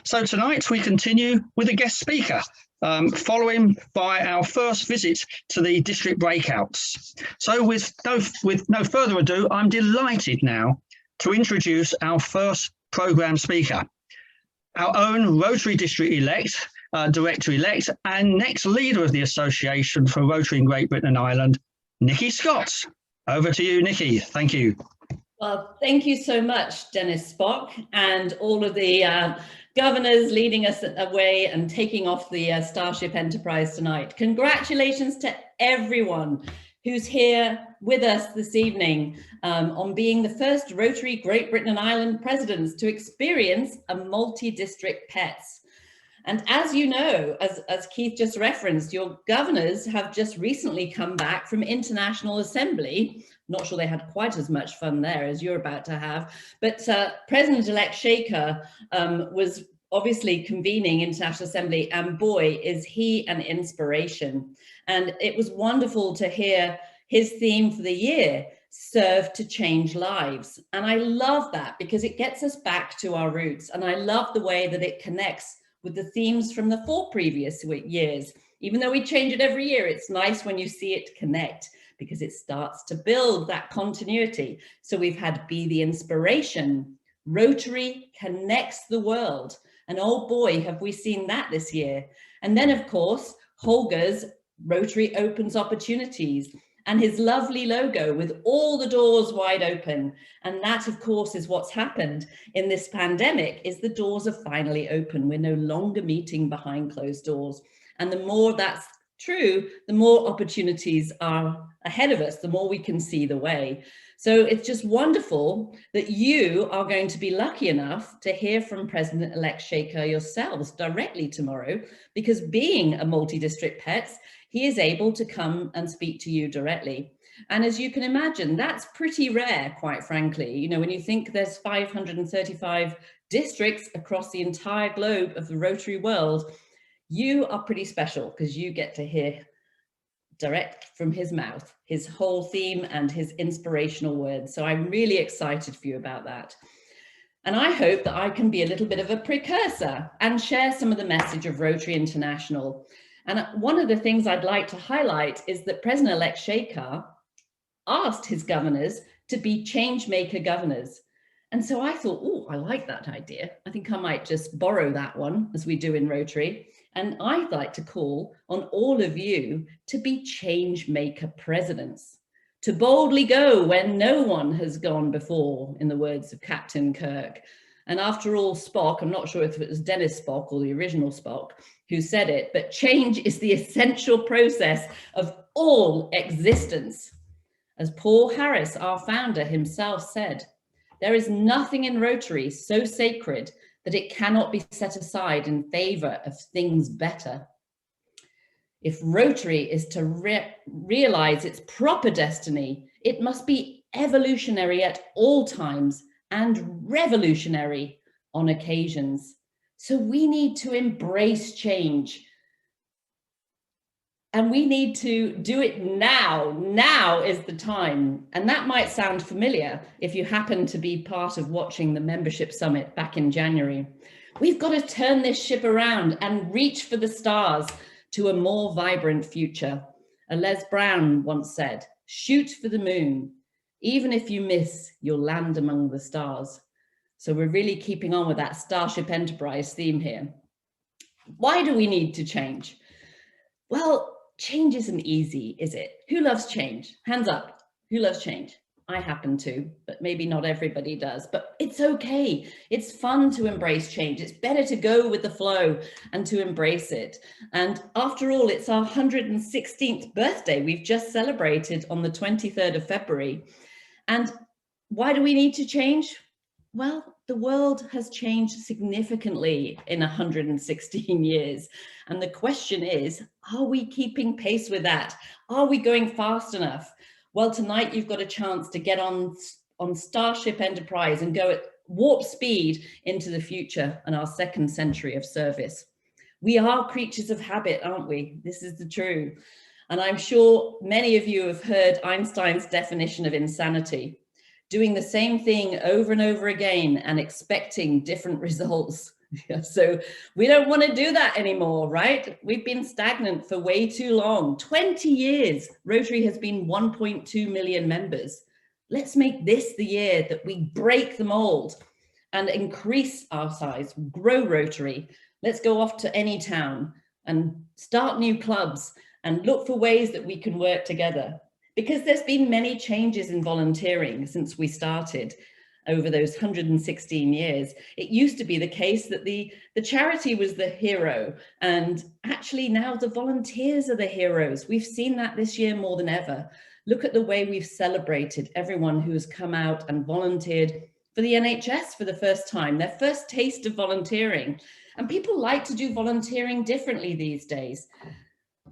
So tonight we continue with a guest speaker, following by our first visit to the district breakouts. So with no further ado, I'm delighted now to introduce our first programme speaker, our own Rotary District-elect, Director-elect, and next leader of the Association for Rotary in Great Britain and Ireland, Nicki Scott. Over to you, Nicki. Thank you. Well, thank you so much, Dennis Spock, and all of the governors leading us away and taking off the Starship Enterprise tonight. Congratulations to everyone who's here with us this evening on being the first Rotary Great Britain and Ireland presidents to experience a multi-district PETS. And as you know, as Keith just referenced, your governors have just recently come back from International Assembly. Not sure they had quite as much fun there as you're about to have, but President-elect Shaker was obviously convening International Assembly, and boy, is he an inspiration. And it was wonderful to hear his theme for the year, serve to change lives. And I love that because it gets us back to our roots. And I love the way that it connects with the themes from the 4 previous years. Even though we change it every year, it's nice when you see it connect because it starts to build that continuity. So we've had Be the Inspiration, Rotary connects the world. And oh boy, have we seen that this year. And then of course, Holger's Rotary opens opportunities, and his lovely logo with all the doors wide open. And that, of course, is what's happened in this pandemic, is the doors are finally open. We're no longer meeting behind closed doors. And the more that's true, the more opportunities are ahead of us, the more we can see the way. So it's just wonderful that you are going to be lucky enough to hear from President-elect Shaker yourselves directly tomorrow, because being a multi-district PETS, he is able to come and speak to you directly. And as you can imagine, that's pretty rare, quite frankly. You know, when you think there's 535 districts across the entire globe of the Rotary world, you are pretty special because you get to hear direct from his mouth, his whole theme and his inspirational words. So I'm really excited for you about that. And I hope that I can be a little bit of a precursor and share some of the message of Rotary International. And one of the things I'd like to highlight is that President-elect Shaker asked his governors to be change maker governors. And so I thought, oh, I like that idea. I think I might just borrow that one as we do in Rotary. And I'd like to call on all of you to be change maker presidents, to boldly go when no one has gone before, in the words of Captain Kirk. And after all, Spock, I'm not sure if it was Dennis Spock or the original Spock who said it, but change is the essential process of all existence. As Paul Harris, our founder, himself said, there is nothing in Rotary so sacred that it cannot be set aside in favor of things better. If Rotary is to realize its proper destiny, it must be evolutionary at all times and revolutionary on occasions. So we need to embrace change. And we need to do it now. Now is the time. And that might sound familiar if you happen to be part of watching the membership summit back in January. We've got to turn this ship around and reach for the stars to a more vibrant future. As Les Brown once said, shoot for the moon. Even if you miss, you'll land among the stars. So we're really keeping on with that Starship Enterprise theme here. Why do we need to change? Well, change isn't easy, is it? Who loves change? Hands up. Who loves change? I happen to, but maybe not everybody does. But it's okay. It's fun to embrace change. It's better to go with the flow and to embrace it. And after all, it's our 116th birthday. We've just celebrated on the 23rd of February. And why do we need to change? Well, the world has changed significantly in 116 years. And the question is, are we keeping pace with that? Are we going fast enough? Well, tonight you've got a chance to get on Starship Enterprise and go at warp speed into the future and our 2nd century of service. We are creatures of habit, aren't we? This is the truth. And I'm sure many of you have heard Einstein's definition of insanity. Doing the same thing over and over again and expecting different results. Yeah, so we don't want to do that anymore, right? We've been stagnant for way too long. 20 years, Rotary has been 1.2 million members. Let's make this the year that we break the mold and increase our size, grow Rotary. Let's go off to any town and start new clubs and look for ways that we can work together. Because there's been many changes in volunteering since we started over those 116 years. It used to be the case that the charity was the hero, and actually now the volunteers are the heroes. We've seen that this year more than ever. Look at the way we've celebrated everyone who has come out and volunteered for the NHS for the first time, their first taste of volunteering. And people like to do volunteering differently these days,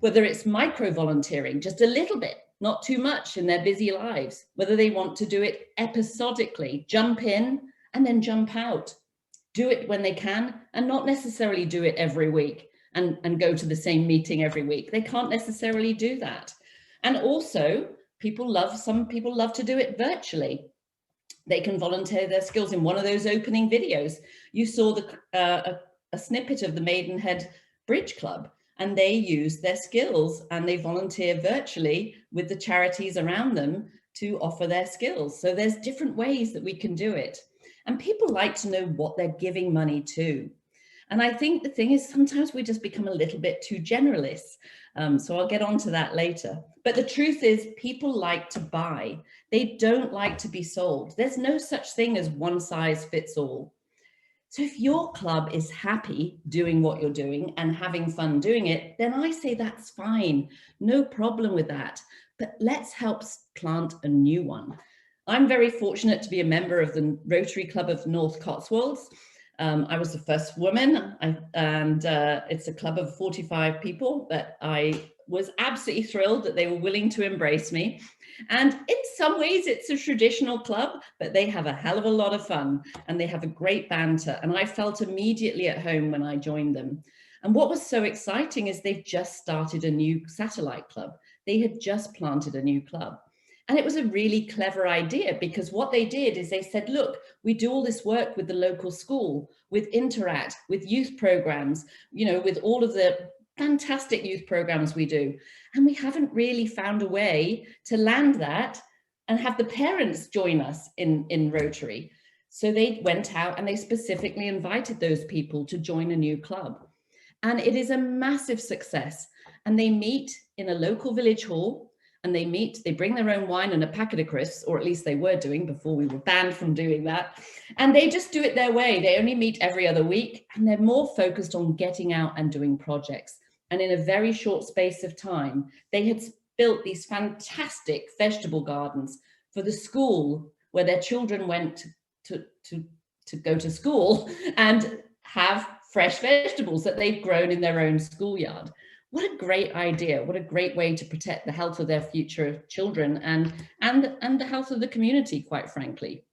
whether it's micro volunteering, just a little bit, not too much in their busy lives, whether they want to do it episodically, jump in and then jump out, do it when they can and not necessarily do it every week and go to the same meeting every week. They can't necessarily do that. And also some people love to do it virtually. They can volunteer their skills in one of those opening videos. You saw a snippet of the Maidenhead Bridge Club, and they use their skills and they volunteer virtually with the charities around them to offer their skills. So there's different ways that we can do it. And people like to know what they're giving money to. And I think the thing is, sometimes we just become a little bit too generalists. So I'll get onto that later. But the truth is, people like to buy. They don't like to be sold. There's no such thing as one size fits all. So if your club is happy doing what you're doing and having fun doing it, then I say that's fine. No problem with that. But let's help plant a new one. I'm very fortunate to be a member of the Rotary Club of North Cotswolds. I was the first woman, and it's a club of 45 people, but I was absolutely thrilled that they were willing to embrace me. And in some ways it's a traditional club, but they have a hell of a lot of fun and they have a great banter. And I felt immediately at home when I joined them. And what was so exciting is they've just started a new satellite club. They had just planted a new club. And it was a really clever idea, because what they did is they said, look, we do all this work with the local school, with Interact, with youth programs, you know, with all of the fantastic youth programs we do. And we haven't really found a way to land that and have the parents join us in Rotary. So they went out and they specifically invited those people to join a new club. And it is a massive success. And they meet in a local village hall, and they bring their own wine and a packet of crisps, or at least they were doing before we were banned from doing that. And they just do it their way. They only meet every other week, and they're more focused on getting out and doing projects. And in a very short space of time, they had built these fantastic vegetable gardens for the school where their children went to go to school and have fresh vegetables that they've grown in their own schoolyard. What a great idea. What a great way to protect the health of their future children and the health of the community, quite frankly.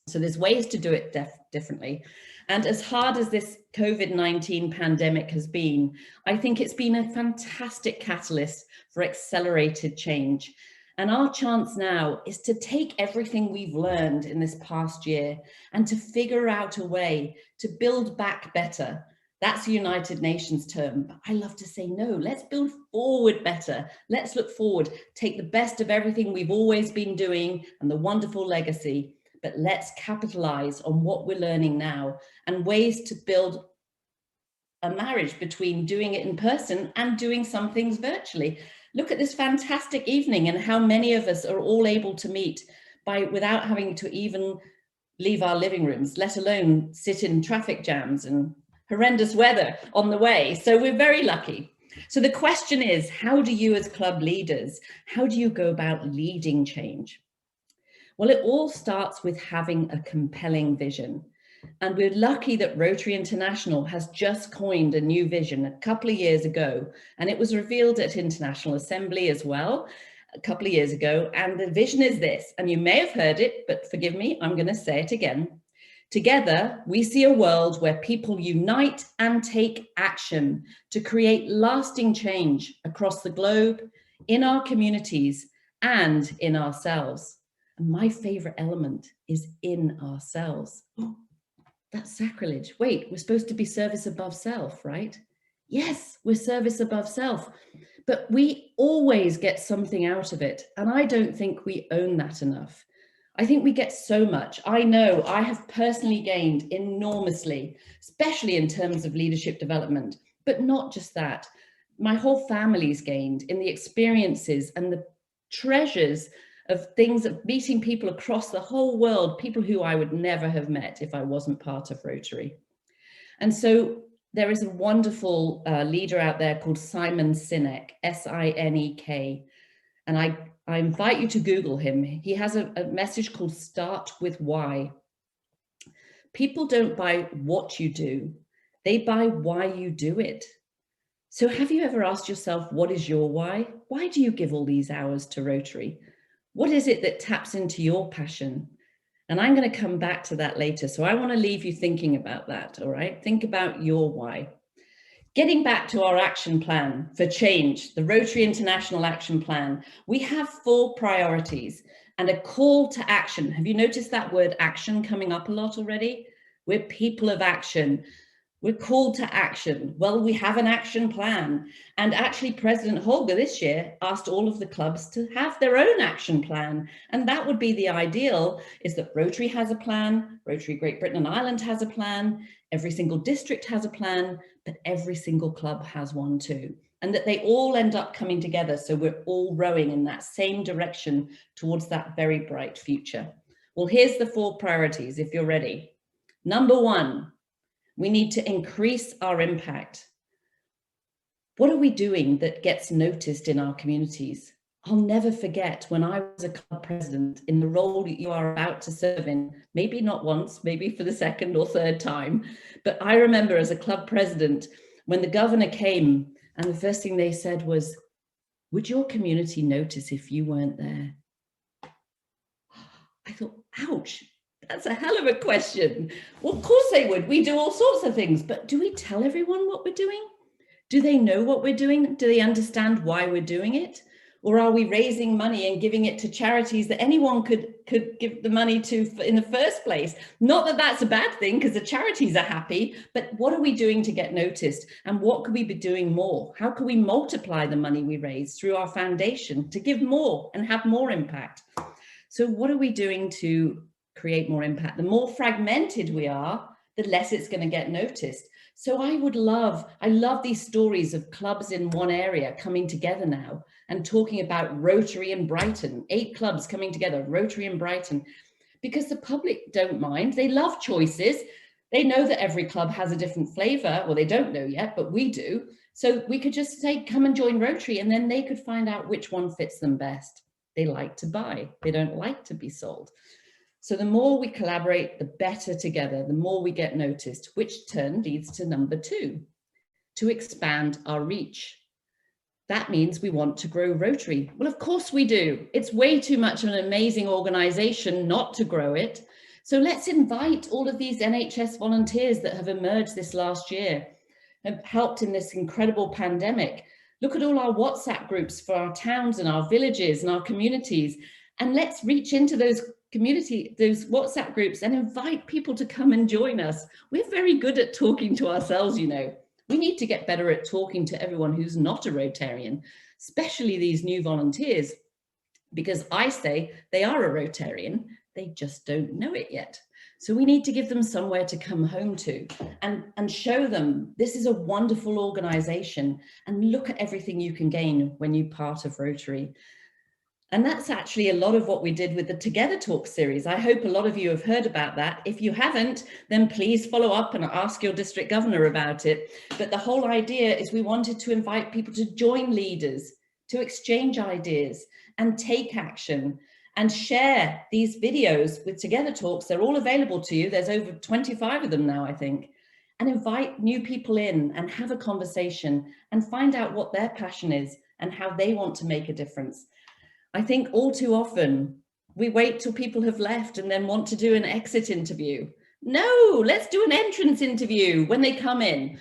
So there's ways to do it differently. And as hard as this COVID-19 pandemic has been, I think it's been a fantastic catalyst for accelerated change. And our chance now is to take everything we've learned in this past year and to figure out a way to build back better. That's a United Nations term, but I love to say, no, let's build forward better. Let's look forward, take the best of everything we've always been doing and the wonderful legacy, but let's capitalize on what we're learning now and ways to build a marriage between doing it in person and doing some things virtually. Look at this fantastic evening and how many of us are all able to meet without having to even leave our living rooms, let alone sit in traffic jams and horrendous weather on the way. So we're very lucky. So the question is, how do you as club leaders, how do you go about leading change? Well, it all starts with having a compelling vision. And we're lucky that Rotary International has just coined a new vision a couple of years ago. And it was revealed at International Assembly as well a couple of years ago. And the vision is this, and you may have heard it, but forgive me, I'm going to say it again. Together, we see a world where people unite and take action to create lasting change across the globe, in our communities, and in ourselves. And my favorite element is in ourselves. That's sacrilege. Wait, we're supposed to be service above self, right? Yes, we're service above self, but we always get something out of it. And I don't think we own that enough. I think we get so much. I know I have personally gained enormously, especially in terms of leadership development, but not just that. My whole family's gained in the experiences and the treasures of things, of meeting people across the whole world, people who I would never have met if I wasn't part of Rotary. And so there is a wonderful leader out there called Simon Sinek, S-I-N-E-K. And I invite you to Google him. He has a message called Start with Why. People don't buy what you do, they buy why you do it. So have you ever asked yourself, what is your why? Why do you give all these hours to Rotary? What is it that taps into your passion? And I'm going to come back to that later. So I want to leave you thinking about that, all right? Think about your why. Getting back to our action plan for change, the Rotary International Action Plan, we have 4 priorities and a call to action. Have you noticed that word action coming up a lot already? We're people of action. We're called to action. Well, we have an action plan. And actually, President Holger this year asked all of the clubs to have their own action plan. And that would be the ideal, is that Rotary has a plan, Rotary Great Britain and Ireland has a plan, every single district has a plan, but every single club has one too. And that they all end up coming together, so we're all rowing in that same direction towards that very bright future. Well, here's the 4 priorities, if you're ready. Number 1, we need to increase our impact. What are we doing that gets noticed in our communities? I'll never forget when I was a club president in the role that you are about to serve in, maybe not once, maybe for the 2nd or 3rd time, but I remember as a club president, when the governor came and the first thing they said was, would your community notice if you weren't there? I thought, ouch. That's a hell of a question. Well, of course they would. We do all sorts of things, but do we tell everyone what we're doing? Do they know what we're doing? Do they understand why we're doing it? Or are we raising money and giving it to charities that anyone could give the money to in the first place? Not that that's a bad thing, because the charities are happy, but what are we doing to get noticed? And what could we be doing more? How can we multiply the money we raise through our foundation to give more and have more impact? So what are we doing to create more impact? The more fragmented we are, the less it's going to get noticed. So I love these stories of clubs in one area coming together now and talking about Rotary in Brighton, 8 clubs coming together, Rotary in Brighton, because the public don't mind. They love choices. They know that every club has a different flavor. Well, they don't know yet, but we do. So we could just say, come and join Rotary, and then they could find out which one fits them best. They like to buy. They don't like to be sold. So the more we collaborate, the better together, the more we get noticed, which turn leads to number 2, to expand our reach. That means we want to grow Rotary. Well, of course we do. It's way too much of an amazing organization not to grow it. So let's invite all of these NHS volunteers that have emerged this last year, have helped in this incredible pandemic. Look at all our WhatsApp groups for our towns and our villages and our communities. And let's reach into those WhatsApp groups and invite people to come and join us. We're very good at talking to ourselves, you know. We need to get better at talking to everyone who's not a Rotarian, especially these new volunteers, because I say they are a Rotarian, they just don't know it yet. So we need to give them somewhere to come home to and show them this is a wonderful organization and look at everything you can gain when you're part of Rotary. And that's actually a lot of what we did with the Together Talk series. I hope a lot of you have heard about that. If you haven't, then please follow up and ask your district governor about it. But the whole idea is we wanted to invite people to join leaders, to exchange ideas and take action and share these videos with Together Talks. They're all available to you. There's over 25 of them now, I think. And invite new people in and have a conversation and find out what their passion is and how they want to make a difference. I think all too often we wait till people have left and then want to do an exit interview. No, let's do an entrance interview when they come in.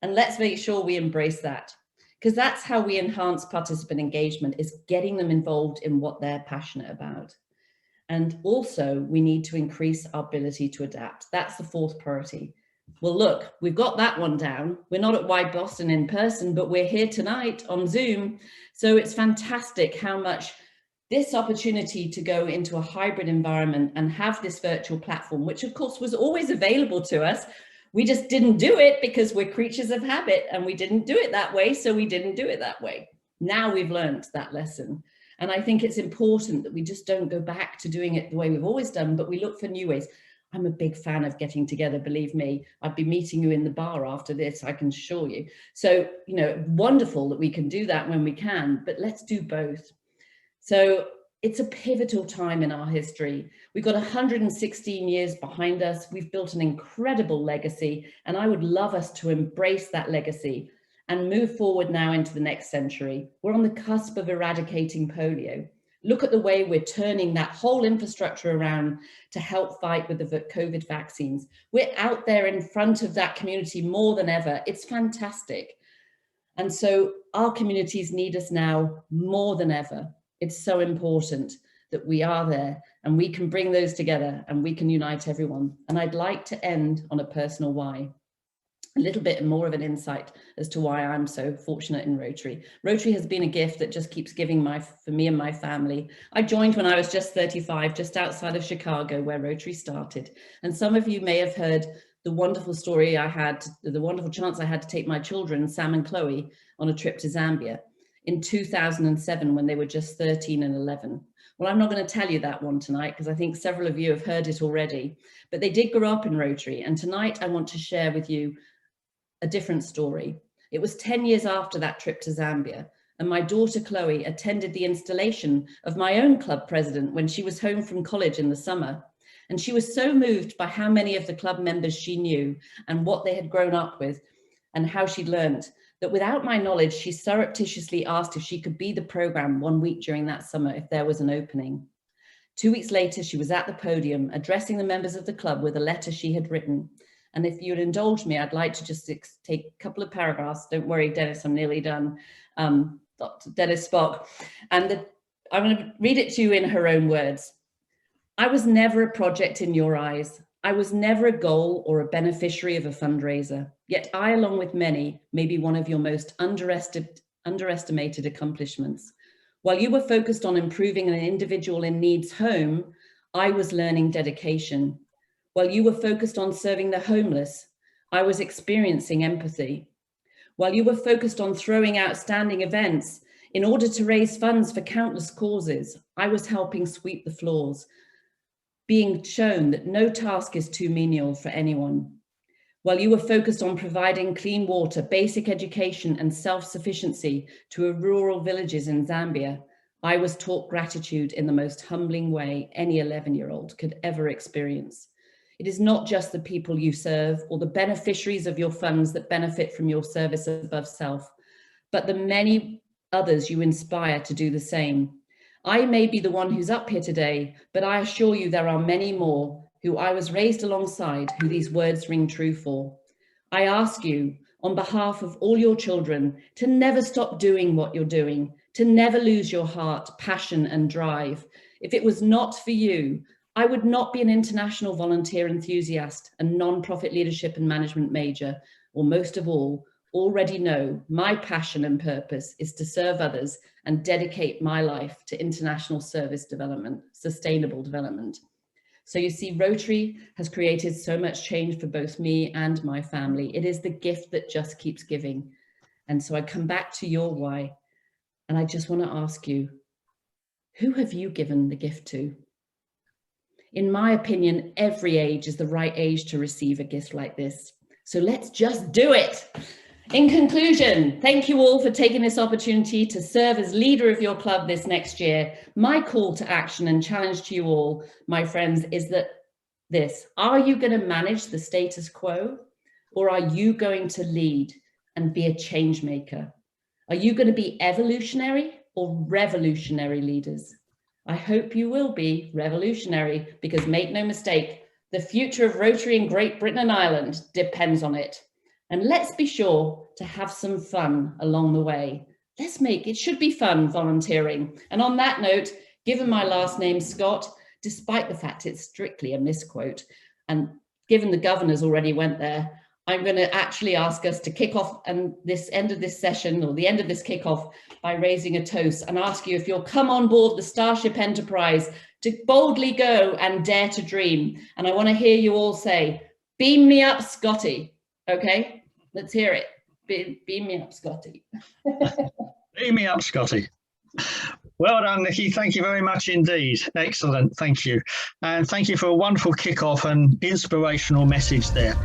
And let's make sure we embrace that, because that's how we enhance participant engagement, is getting them involved in what they're passionate about. And also we need to increase our ability to adapt. That's the fourth priority. Well, look, we've got that one down. We're not at Wide Boston in person, but we're here tonight on Zoom. So it's fantastic how much this opportunity to go into a hybrid environment and have this virtual platform, which of course was always available to us. We just didn't do it because we're creatures of habit and we didn't do it that way. So we didn't do it that way. Now we've learned that lesson. And I think it's important that we just don't go back to doing it the way we've always done, but we look for new ways. I'm a big fan of getting together, believe me. I'd be meeting you in the bar after this, I can assure you. So, you know, wonderful that we can do that when we can, but let's do both. So it's a pivotal time in our history. We've got 116 years behind us. We've built an incredible legacy, and I would love us to embrace that legacy and move forward now into the next century. We're on the cusp of eradicating polio. Look at the way we're turning that whole infrastructure around to help fight with the COVID vaccines. We're out there in front of that community more than ever. It's fantastic. And so our communities need us now more than ever. It's so important that we are there and we can bring those together and we can unite everyone. And I'd like to end on a personal why. A little bit more of an insight as to why I'm so fortunate in Rotary. Rotary has been a gift that just keeps giving for me and my family. I joined when I was just 35, just outside of Chicago, where Rotary started. And some of you may have heard the wonderful story I had, the wonderful chance I had to take my children, Sam and Chloe, on a trip to Zambia in 2007 when they were just 13 and 11. Well, I'm not going to tell you that one tonight because I think several of you have heard it already, but they did grow up in Rotary. And tonight I want to share with you a different story. It was 10 years after that trip to Zambia, and my daughter Chloe attended the installation of my own club president when she was home from college in the summer. And she was so moved by how many of the club members she knew and what they had grown up with and how she'd learned, that without my knowledge, she surreptitiously asked if she could be the program 1 week during that summer if there was an opening. 2 weeks later, she was at the podium addressing the members of the club with a letter she had written. And if you'd indulge me, I'd like to just take a couple of paragraphs. Don't worry, Dennis, I'm nearly done. Dr. Dennis Spock. And I'm going to read it to you in her own words. I was never a project in your eyes. I was never a goal or a beneficiary of a fundraiser. Yet I, along with many, may be one of your most underestimated accomplishments. While you were focused on improving an individual in need's home, I was learning dedication. While you were focused on serving the homeless, I was experiencing empathy. While you were focused on throwing outstanding events in order to raise funds for countless causes, I was helping sweep the floors, being shown that no task is too menial for anyone. While you were focused on providing clean water, basic education, and self-sufficiency to rural villages in Zambia, I was taught gratitude in the most humbling way any 11-year-old could ever experience. It is not just the people you serve or the beneficiaries of your funds that benefit from your service above self, but the many others you inspire to do the same. I may be the one who's up here today, but I assure you there are many more who I was raised alongside who these words ring true for. I ask you, on behalf of all your children, to never stop doing what you're doing, to never lose your heart, passion, and drive. If it was not for you, I would not be an international volunteer enthusiast and non-profit leadership and management major, or most of all, already know my passion and purpose is to serve others and dedicate my life to international service development, sustainable development. So you see, Rotary has created so much change for both me and my family. It is the gift that just keeps giving. And so I come back to your why, and I just want to ask you, who have you given the gift to? In my opinion, every age is the right age to receive a gift like this. So let's just do it. In conclusion, thank you all for taking this opportunity to serve as leader of your club this next year. My call to action and challenge to you all, my friends, is that are you going to manage the status quo, or are you going to lead and be a change maker? Are you going to be evolutionary or revolutionary leaders? I hope you will be revolutionary, because make no mistake, the future of Rotary in Great Britain and Ireland depends on it. And let's be sure to have some fun along the way. It should be fun volunteering. And on that note, given my last name, Scott, despite the fact it's strictly a misquote. And given the governors already went there, I'm going to actually ask us to kick off and this end of this session, or the end of this kickoff, by raising a toast and ask you if you'll come on board the Starship Enterprise to boldly go and dare to dream. And I want to hear you all say, beam me up, Scotty. Okay, let's hear it. Beam me up, Scotty. Beam me up, Scotty. Well done, Nicki. Thank you very much indeed. Excellent. Thank you. And thank you for a wonderful kickoff and inspirational message there.